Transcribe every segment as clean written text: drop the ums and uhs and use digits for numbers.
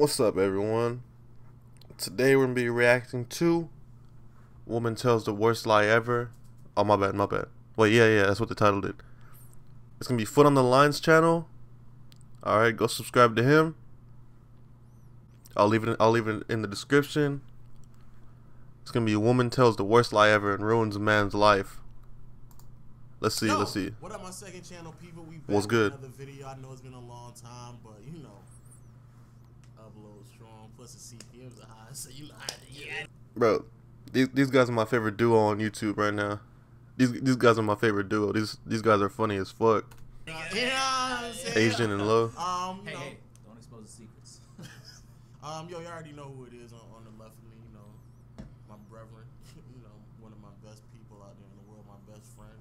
What's up, everyone? Today we're gonna be reacting to Woman Tells the Worst Lie Ever. Oh, my bad. Wait, yeah, that's what the title did. It's gonna be Foot on the Line's channel. Alright, go subscribe to him. I'll leave it in the description. It's gonna be Woman Tells the Worst Lie Ever and Ruins a Man's Life. Let's see. What up, my second channel people? We back What's good? with another video. I know it's been a long time, but you know, upload strong. Plus the CPMs are high, so you know how to get it. Bro, these guys are my favorite duo on YouTube right now. These guys are my favorite duo. These guys are funny as fuck. Yeah, Asian and low. Hey, don't expose the secrets. Yo, you already know who it is on the left of me. You know, my brethren. You know, one of my best people out there in the world. My best friend.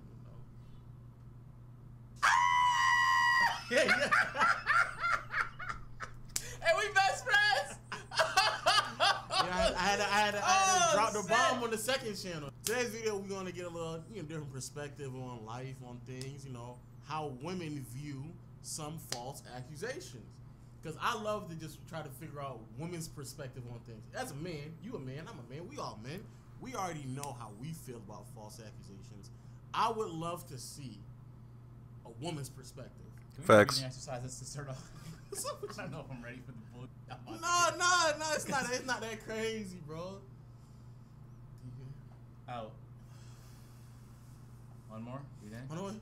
You know. Yeah. Hey, we best friends. I had to drop the bomb on the second channel. Today's video, we're gonna get a little, different perspective on life, on things, how women view some false accusations. Because I love to just try to figure out women's perspective on things. As a man, you a man, I'm a man, we all men. We already know how we feel about false accusations. I would love to see a woman's perspective. Facts. Exercises to start off. I don't know if I'm ready for the book. No, it's not that crazy, bro. Out. One more. You done? Hold on.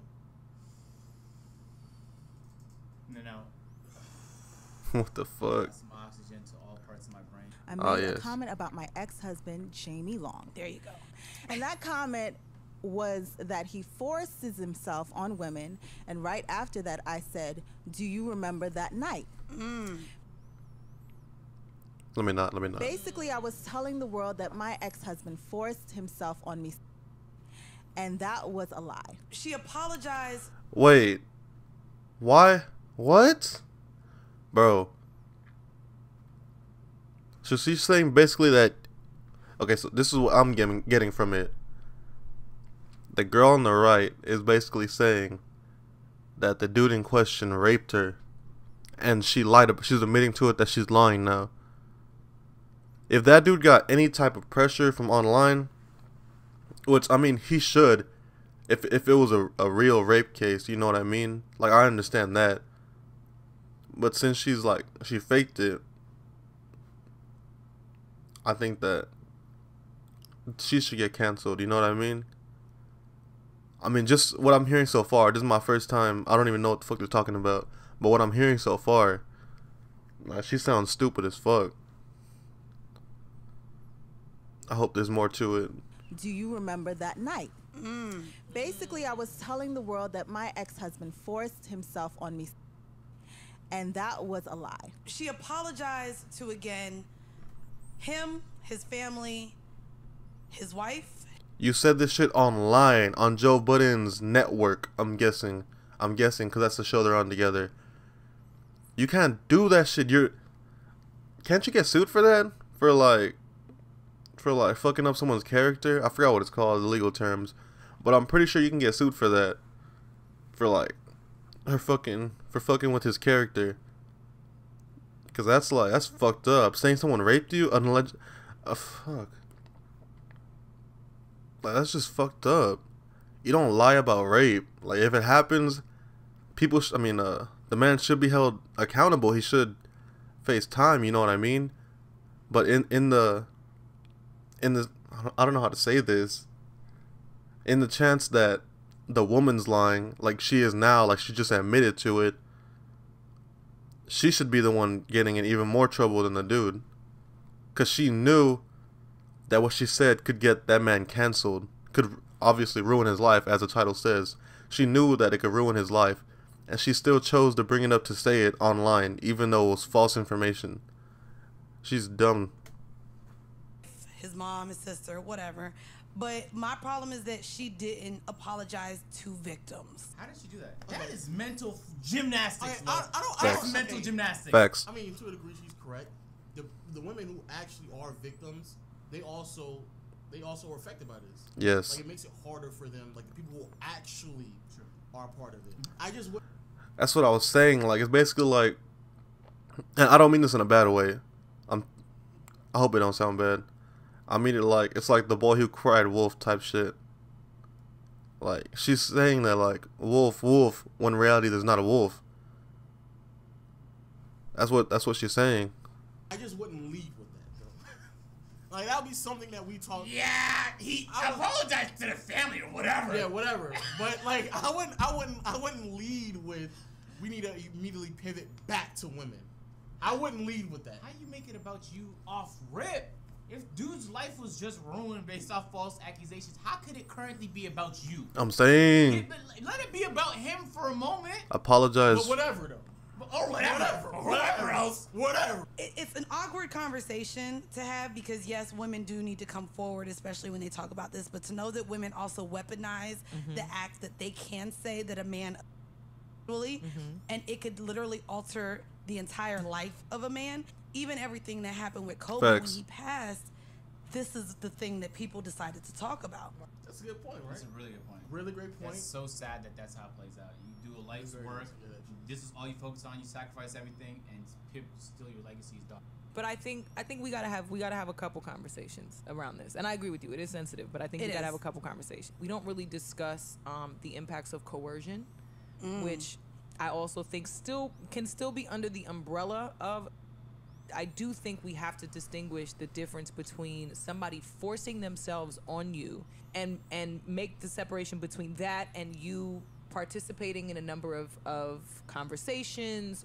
And then out. What the fuck? That's some oxygen to all parts of my brain. I made a comment about my ex-husband, Jamie Long. There you go. And that comment was that he forces himself on women. And right after that, I said, "Do you remember that night?" Let me not. Basically, I was telling the world that my ex-husband forced himself on me. And that was a lie. She apologized. Wait. Why? What? Bro. So she's saying basically that... Okay, so this is what I'm getting from it. The girl on the right is basically saying that the dude in question raped her. And she lied. She's admitting to it that she's lying now. If that dude got any type of pressure from online, which, I mean, he should, if it was a real rape case, you know what I mean? Like, I understand that. But since she's like, she faked it, I think that she should get canceled, you know what I mean? I mean, just what I'm hearing so far, this is my first time, I don't even know what the fuck they're talking about, but what I'm hearing so far, she sounds stupid as fuck. I hope there's more to it. Do you remember that night? Basically, I was telling the world that my ex-husband forced himself on me. And that was a lie. She apologized to, again, him, his family, his wife. You said this shit online on Joe Budden's network, I'm guessing, because that's the show they're on together. You can't do that shit. Can't you get sued for that? For like fucking up someone's character? I forgot what it's called, the legal terms. But I'm pretty sure you can get sued for that. For like for fucking with his character. Cause that's fucked up. Saying someone raped you fuck. Like, that's just fucked up. You don't lie about rape. Like, if it happens, the man should be held accountable. He should face time, you know what I mean? But in the I don't know how to say this. In the chance that the woman's lying, like she is now, like she just admitted to it, she should be the one getting in even more trouble than the dude. Because she knew that what she said could get that man canceled. Could obviously ruin his life, as the title says. She knew that it could ruin his life. And she still chose to bring it up to say it online, even though it was false information. She's dumb. His mom, his sister, whatever. But my problem is that she didn't apologize to victims. How did she do that? That is mental gymnastics. That's mental gymnastics. Facts. I mean, to a degree, she's correct. The women who actually are victims, they also are affected by this. Yes. Like, it makes it harder for them. Like, the people who actually are part of it. That's what I was saying. Like, it's basically like, and I don't mean this in a bad way, I hope it don't sound bad. I mean it like it's like the boy who cried wolf type shit. Like she's saying that like wolf, wolf, when in reality there's not a wolf. That's what she's saying. I just wouldn't lead with that though. Like that would be something that we talk. Yeah, he apologized to the family or whatever. Yeah, whatever. But like I wouldn't lead with we need to immediately pivot back to women. I wouldn't lead with that. How you make it about you off rip? If dude's life was just ruined based off false accusations, how could it currently be about you? I'm saying Let it be about him for a moment. apologize. But whatever though. Or whatever. Or whatever else. Whatever. It's an awkward conversation to have because yes, women do need to come forward, especially when they talk about this. But to know that women also weaponize the act that they can say that a man, and it could literally alter the entire life of a man. Even everything that happened with Kobe Facts. when he passed, this is the thing that people decided to talk about. That's a good point, right? That's a really good point. Really great point. It's so sad that that's how it plays out. You do a life's Very work. nice. Yeah, This is all you focus on. You sacrifice everything, and still your legacy is done. But I think we gotta have a couple conversations around this, and I agree with you. It is sensitive, but I think we gotta have a couple conversations. We don't really discuss the impacts of coercion, which I also think can still be under the umbrella of. I do think we have to distinguish the difference between somebody forcing themselves on you and make the separation between that and you participating in a number of conversations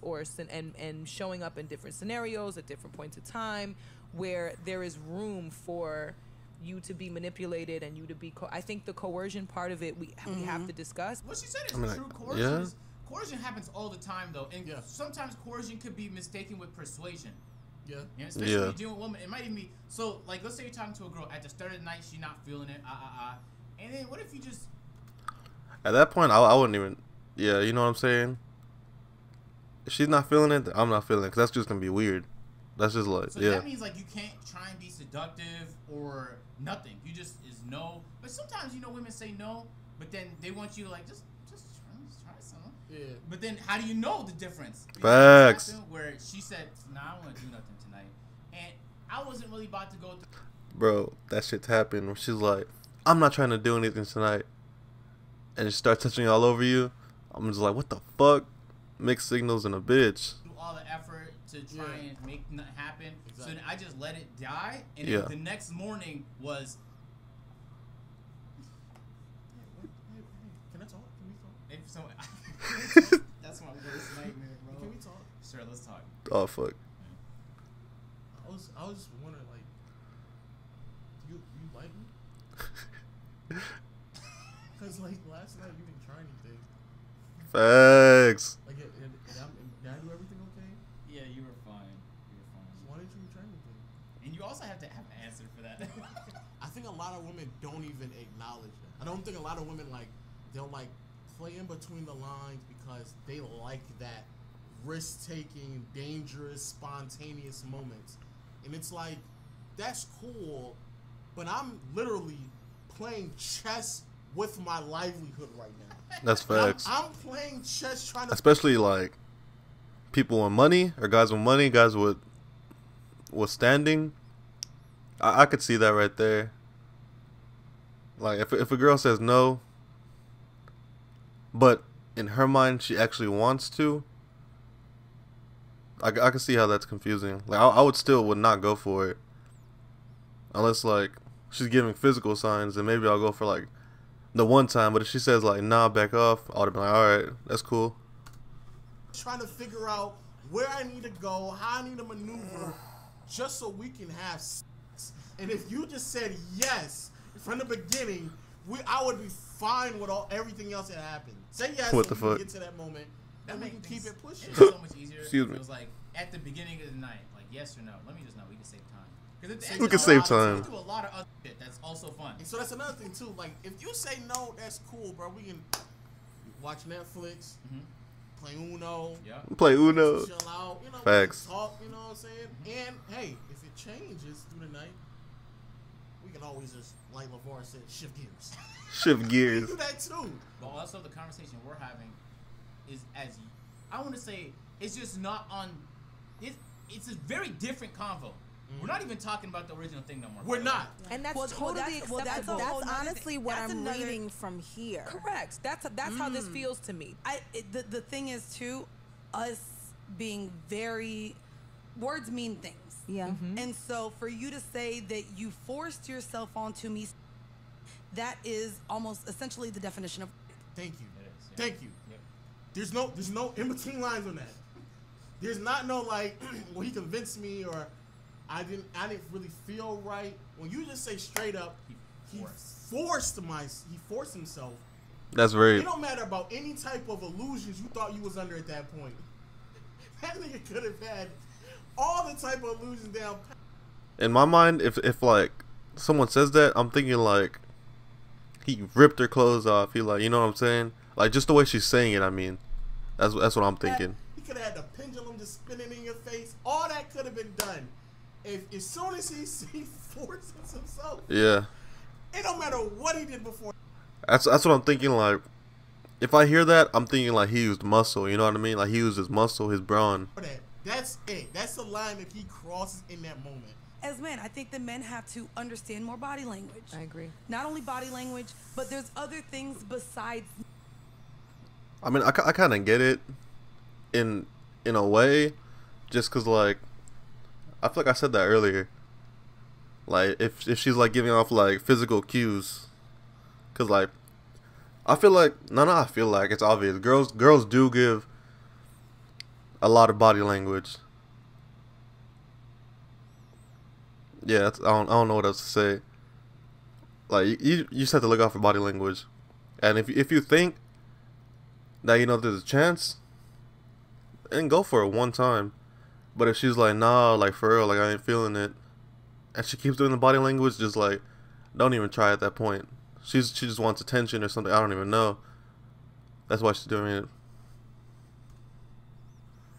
and showing up in different scenarios at different points of time where there is room for you to be manipulated and you to be I think the coercion part of it we have to discuss. What she said is I mean, true. like, yeah. Coercion happens all the time, though, and sometimes coercion could be mistaken with persuasion. Yeah. Especially when you're dealing with women. It might even be so. Like, let's say you're talking to a girl at the start of the night, she's not feeling it, and then what if you just? At that point, I wouldn't even. Yeah, you know what I'm saying. If she's not feeling it, I'm not feeling it. Cause that's just gonna be weird. That's just like So yeah. that means like you can't try and be seductive or nothing. You just is no. But sometimes women say no, but then they want you to like just try something. Yeah. But then how do you know the difference? Facts. Where she said, "Nah, I don't want to do nothing tonight," and I wasn't really about to go through. Bro, that shit's happened. Where she's like, I'm not trying to do anything tonight, and she starts touching all over you. I'm just like, what the fuck? Mixed signals and a bitch. Do all the effort to try and make nothing happen. Exactly. So then I just let it die, and Yeah. then the next morning was. Can I talk? Can we talk? If so, that's my worst nightmare, bro. Can we talk? Sure, let's talk. Oh fuck. I was just wondering, like, you like me? Cause like last night you didn't try anything. Facts. Like, did I do everything okay? Yeah, you were fine. You were fine. Why didn't you try anything? And you also have to have an answer for that. I think a lot of women don't even acknowledge that. I don't think a lot of women they'll play in between the lines because they like that risk-taking, dangerous, spontaneous moments. And it's like, that's cool, but I'm literally playing chess with my livelihood right now. That's facts. I'm playing chess trying to... Especially like people with money or guys with money, guys with standing. I could see that right there. Like if a girl says no, but in her mind she actually wants to, I can see how that's confusing. Like I would not go for it unless like she's giving physical signs, and maybe I'll go for like the one time. But if she says like nah, back off, I would be like, all right, that's cool. Trying to figure out where I need to go, how I need to maneuver, just so we can have sex. And if you just said yes from the beginning, I would be fine with everything else that happened. Say yes, What so the we fuck? can get to that moment, and we can keep it pushing. It's so much easier. Excuse me. It was like at the beginning of the night, like yes or no. Let me just know. We can save time. Because We can save time. We do a lot of other shit that's also fun. And so that's another thing too. Like if you say no, that's cool, bro. We can watch Netflix, play Uno, Yeah. Play Uno. chill out, Facts. talk, you know what I'm saying? And hey, if it changes through the night, we can always just, like LeVar said, shift gears. Shift We gears. do that too. But also the conversation we're having is I want to say it's just not on. It's a very different convo. We're not even talking about the original thing no more. We're not. And that's Well, totally that's- acceptable. well, That's honestly what That's I'm another- reading from here. Correct. That's how this feels to me. The thing is too, us being very, words mean things. Yeah. And so for you to say that you forced yourself onto me, that is almost essentially the definition of. Thank you. It is, yeah. Thank you. Yep. There's no in between lines on that. There's not no like, well, he convinced me, or I didn't really feel right. When you just say straight up, he forced himself. That's It rape. don't matter about any type of illusions you thought you was under at that point. That nigga could have had all the type of illusions down. In my mind, if like someone says that, I'm thinking like he ripped her clothes off. He like, you know what I'm saying? Like just the way she's saying it. I mean, that's what I'm thinking. He could have had the pendulum just spinning in your face. All that could have been done. If as soon as he forces himself, Yeah, it don't matter what he did before. that's what I'm thinking. Like, if I hear that, I'm thinking like he used muscle. You know what I mean? Like he used his muscle, his brawn. That's it. That's the line that he crosses in that moment. As men, I think that men have to understand more body language. I agree. Not only body language, but there's other things besides. I mean, I kind of get it in a way, just cause like I feel like I said that earlier. Like if she's like giving off like physical cues, cause like I feel like I feel like it's obvious. Girls do give a lot of body language. Yeah, I don't know what else to say. Like you just have to look out for body language, and if you think that you know there's a chance, then go for it one time. But if she's like, nah, like for real, like I ain't feeling it, and she keeps doing the body language, just like don't even try at that point. She just wants attention or something. I don't even know. That's why she's doing it.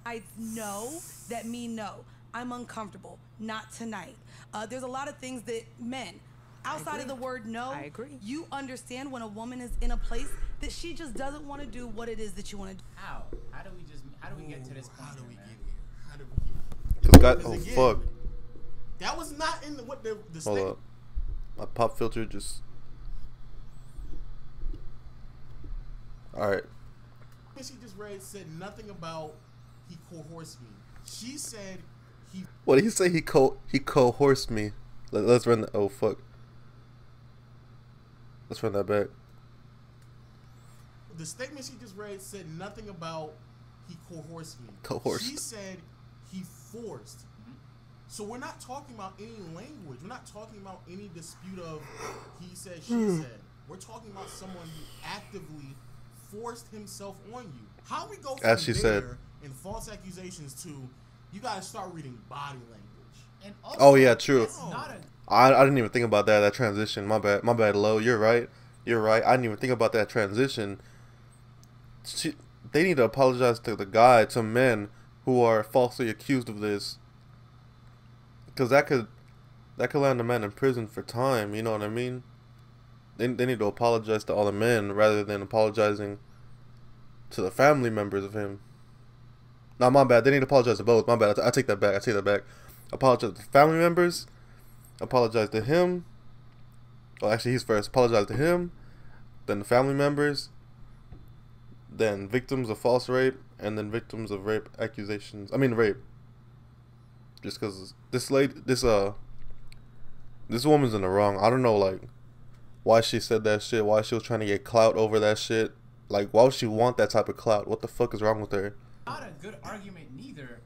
I know that mean no. I'm uncomfortable. Not tonight. There's a lot of things that men, outside of the word no, I agree. you understand when a woman is in a place that she just doesn't want to do what it is that you want to do. How? How do we get to this point? How do we man? get here? How did we get here? This guy, oh Again, fuck. That was not in what the Hold state. up. My pop filter just. Alright. She just read said nothing about he coerced me. She said he. What did he say? He coerced me. Let's run the. Oh fuck. Let's run that back. The statement she just read said nothing about he coerced me. Coerced. She said he forced. So we're not talking about any language. We're not talking about any dispute of he said, she said. We're talking about someone who actively forced himself on you. How we go from As she said. and false accusations to you gotta start reading body language. And also, Oh yeah, true. It's not a I didn't even think about that transition. My bad, Lo. You're right. I didn't even think about that transition. They need to apologize to the guy, to men who are falsely accused of this, because that could land a man in prison for time. You know what I mean? They need to apologize to all the men rather than apologizing to the family members of him. No, my bad. They need to apologize to both. My bad. I take that back. Apologize to the family members. Apologize to him. Well, actually, he's first. Apologize to him, then the family members, then victims of false rape, and then victims of rape accusations. I mean, rape. Just because this woman's in the wrong. I don't know, like, why she said that shit. Why she was trying to get clout over that shit. Like, why would she want that type of clout? What the fuck is wrong with her? not a good argument neither,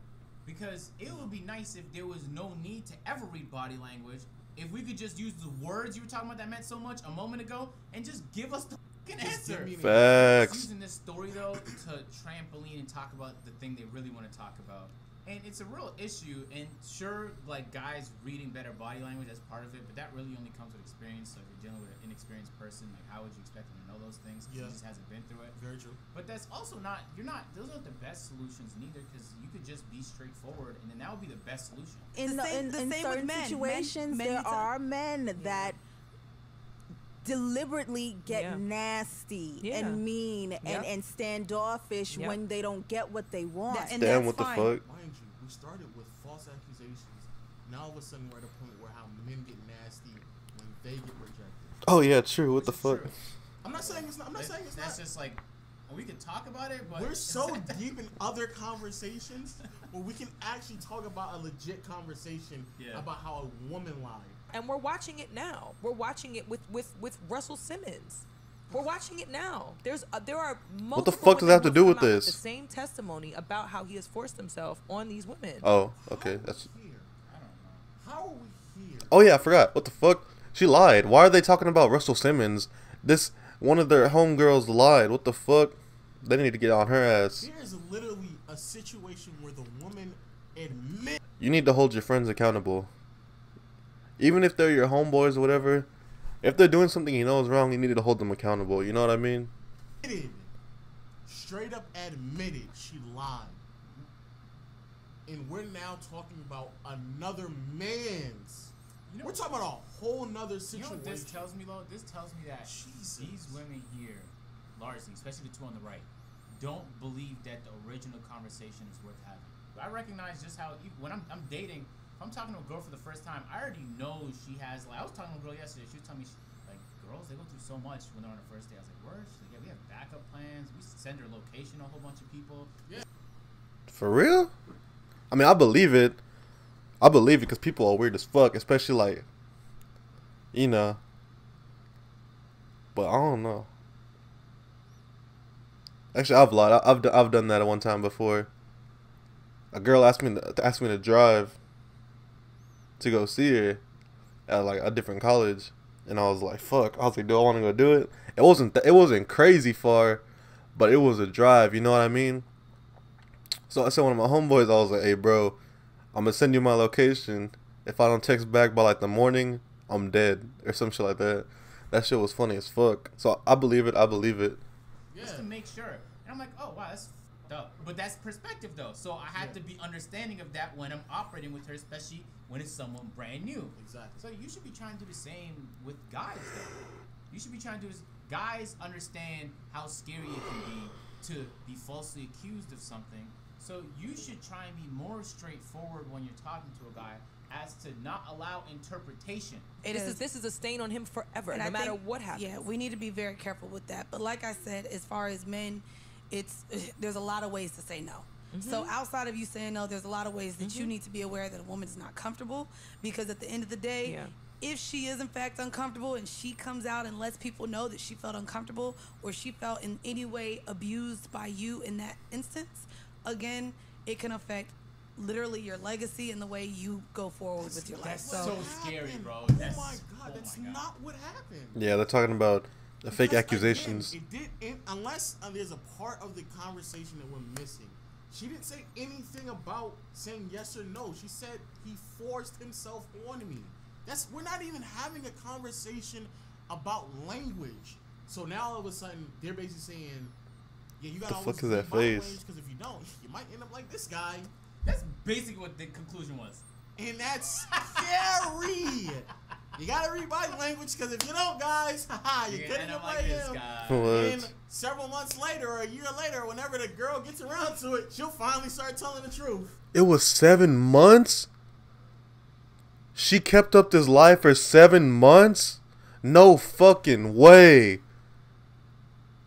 because it would be nice if there was no need to ever read body language. If we could just use the words you were talking about that meant so much a moment ago and just give us the fucking answer. Facts. Using this story though to trampoline and talk about the thing they really want to talk about. And it's a real issue, and sure, like, guys reading better body language as part of it, but that really only comes with experience. So if you're dealing with an inexperienced person, like, how would you expect them to know those things? Yeah. He just hasn't been through it. Very true. But that's also those aren't the best solutions neither, because you could just be straightforward, and then that would be the best solution. In The same with certain men. situations, Men there need to- are men that deliberately get Yeah. nasty Yeah. and mean Yep. and standoffish Yep. when they don't get what they want. And Damn, that's what the fine. fuck? Mind you, we started with false accusations Now all of a sudden we're at a point where how men get nasty when they get rejected. Oh yeah, true. What the Which is fuck? true. I'm not saying it's not. I'm not saying it's That's not. just like we could talk about it, but We're so deep in other conversations where we can actually talk about a legit conversation about how a woman lied. And we're watching it now. We're watching it with Russell Simmons. We're watching it now. There are multiple. What the fuck does that have to do with this? The same testimony about how he has forced himself on these women. Oh, okay. That's. Here. I don't know. How are we here? Oh yeah, I forgot. What the fuck? She lied. Why are they talking about Russell Simmons? This one of their homegirls lied. What the fuck? They need to get on her ass. Here's literally a situation where the woman admits. You need to hold your friends accountable. Even if they're your homeboys or whatever, if they're doing something you know is wrong, you need to hold them accountable. You know what I mean? Straight up admitted she lied. And we're now talking about another man's. We're talking about a whole nother situation. You know what this tells me, though? This tells me that these women here, largely, especially the two on the right, don't believe that the original conversation is worth having. I recognize just how, when I'm dating, if I'm talking to a girl for the first time, I already know she has, like, I was talking to a girl yesterday, she was telling me, like, girls, they go through so much when they're on the first day. I was like, word? She's like, yeah, we have backup plans. We send her location to a whole bunch of people. Yeah. For real? I mean, I believe it. I believe it because people are weird as fuck, especially, like, you know. But I don't know. Actually, I've lied. I've done that at one time before. A girl asked me to drive to go see her at like a different college, and I was like, "Fuck!" I was like, "Do I want to go do it?" It wasn't crazy far, but it was a drive. You know what I mean? So I said one of my homeboys, I was like, "Hey, bro, I'm gonna send you my location. If I don't text back by like the morning, I'm dead," or some shit like that. That shit was funny as fuck. So I believe it. I believe it. Just to make sure. And I'm like, oh, wow, that's fucked up. But that's perspective, though. So I have to be understanding of that when I'm operating with her, especially when it's someone brand new. Exactly. So you should be trying to do the same with guys, though. You should be trying to do this. Guys understand how scary it can be to be falsely accused of something. So you should try and be more straightforward when you're talking to a guy as to not allow interpretation. This is a stain on him forever, no matter what happens. Yeah, we need to be very careful with that. But like I said, as far as men, there's a lot of ways to say no. So outside of you saying no, there's a lot of ways that you need to be aware that a woman is not comfortable, because at the end of the day, if she is in fact uncomfortable and she comes out and lets people know that she felt uncomfortable or she felt in any way abused by you in that instance, again, it can affect literally your legacy and the way you go forward with your life. That's so scary, bro. Oh my god, that's not what happened. Yeah, they're talking about the fake accusations. Again, unless there's a part of the conversation that we're missing. She didn't say anything about saying yes or no. She said he forced himself on me. We're not even having a conversation about language. So now all of a sudden they're basically saying, yeah, you gotta always that face? Because if you don't, you might end up like this guy. That's basically what the conclusion was. And that's scary. You gotta read body language, because if you don't, guys, you're gonna end up like him. And several months later or a year later, whenever the girl gets around to it, she'll finally start telling the truth. It was 7 months? She kept up this lie for 7 months? No fucking way.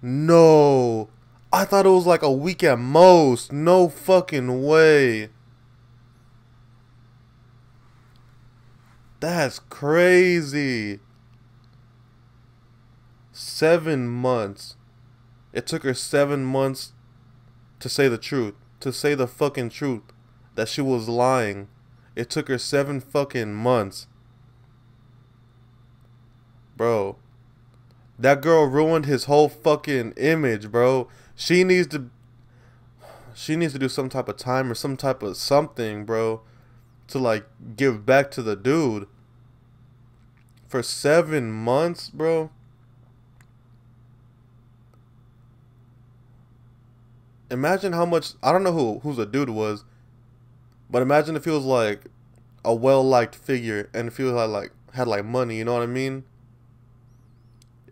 No. I thought it was like a week at most. No fucking way. That's crazy. 7 months. It took her 7 months to say the truth. To say the fucking truth. That she was lying. It took her 7 fucking months. Bro. That girl ruined his whole fucking image, bro. She needs to do some type of time or some type of something, bro, to like give back to the dude. For 7 months, bro. Imagine how much, I don't know who the dude was, but imagine if he was like a well-liked figure and if he was had money, you know what I mean?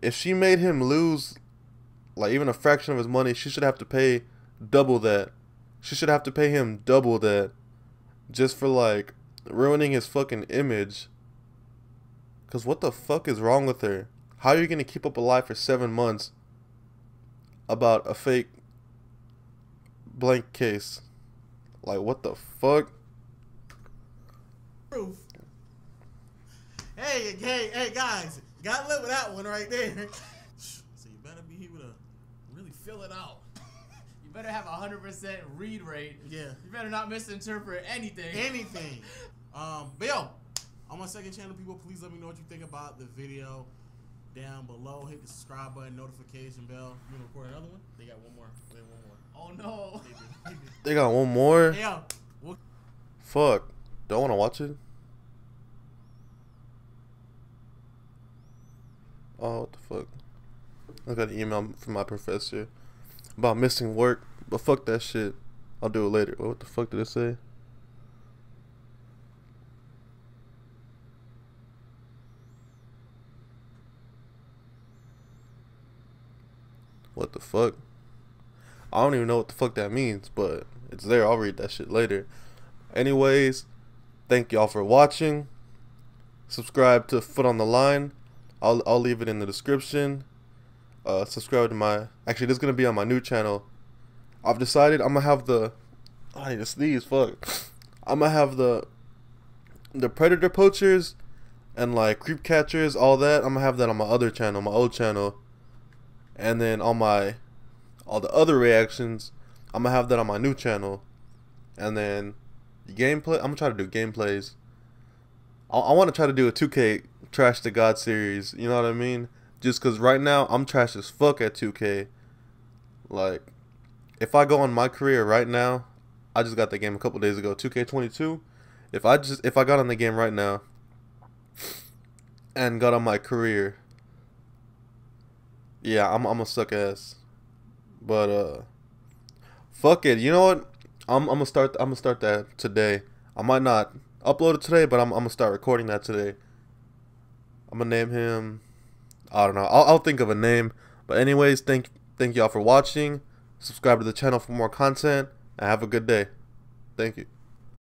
If she made him lose like even a fraction of his money, she should have to pay double that. She should have to pay him double that just for like ruining his fucking image. Cause what the fuck is wrong with her? How are you gonna keep up a lie for 7 months about a fake blank case? Like, what the fuck? Proof. Hey, guys, gotta live with that one right there. So you better be able to really fill it out. You better have 100% read rate. Yeah. You better not misinterpret anything. Anything. But yo, on my second channel, people, please let me know what you think about the video down below. Hit the subscribe button, notification bell. You gonna record another one? They got one more. They got one more. Oh no. They got one more? Hey, yo. Fuck. Do I want to watch it? Oh, what the fuck? I got an email from my professor about missing work, but fuck that shit. I'll do it later. What the fuck did it say? What the fuck? I don't even know what the fuck that means, but it's there. I'll read that shit later. Anyways, thank y'all for watching. Subscribe to Foot on the Line. I'll leave it in the description. Subscribe to my... Actually, this is going to be on my new channel. I've decided I'm going to have the... I need to sneeze, fuck. I'm going to have the predator poachers and like creep catchers, all that. I'm going to have that on my other channel, my old channel. And then all the other reactions, I'm going to have that on my new channel. And then the gameplay, I'm going to try to do gameplays. I want to try to do a 2K Trash to God series, you know what I mean? Just because right now I'm trash as fuck at 2K. Like, if I go on my career right now, I just got the game a couple days ago, 2K22. If I got on the game right now and got on my career, yeah, I'm a suck ass. But fuck it. You know what? I'm gonna start that today. I might not upload it today, but I'm gonna start recording that today. I'm gonna name him, I don't know. I'll think of a name. But anyways, thank y'all for watching. Subscribe to the channel for more content and have a good day. Thank you.